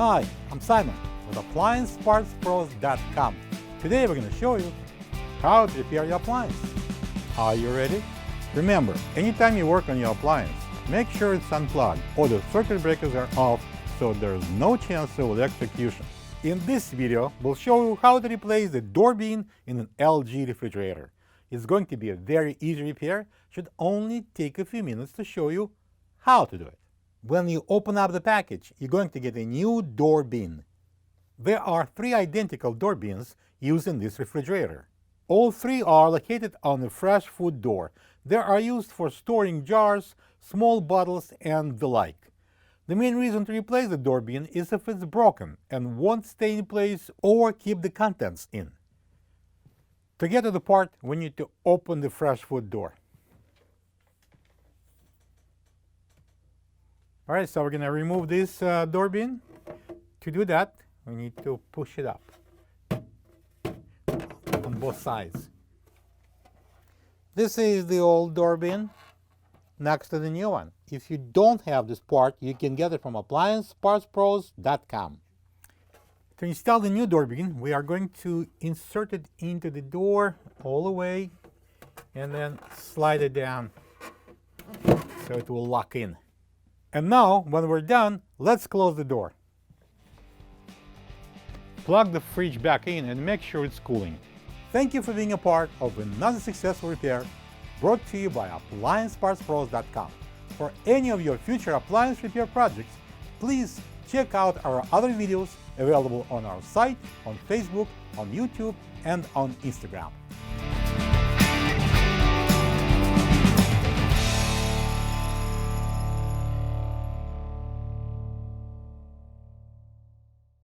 Hi, I'm Simon with AppliancePartsPros.com. Today we're going to show you how to repair your appliance. Are you ready? Remember, anytime you work on your appliance, make sure it's unplugged or the circuit breakers are off so there's no chance of electrocution. In this video, we'll show you how to replace the door bean in an LG refrigerator. It's going to be a very easy repair, should only take a few minutes to show you how to do it. When you open up the package, you're going to get a new door bean. There are 3 identical door beans used in this refrigerator. All 3 are located on the fresh food door. They are used for storing jars, small bottles, and the like. The main reason to replace the door bean is if it's broken and won't stay in place or keep the contents in. To get to the part, we need to open the fresh food door. Alright, so we're going to remove this door bean. To do that, we need to push it up on both sides. This is the old door bean next to the new one. If you don't have this part, you can get it from AppliancePartsPros.com. To install the new door bean, we are going to insert it into the door all the way and then slide it down so it will lock in. And now, when we're done, let's close the door. Plug the fridge back in and make sure it's cooling. Thank you for being a part of another successful repair brought to you by AppliancePartsPros.com. For any of your future appliance repair projects, please check out our other videos available on our site, on Facebook, on YouTube, and on Instagram.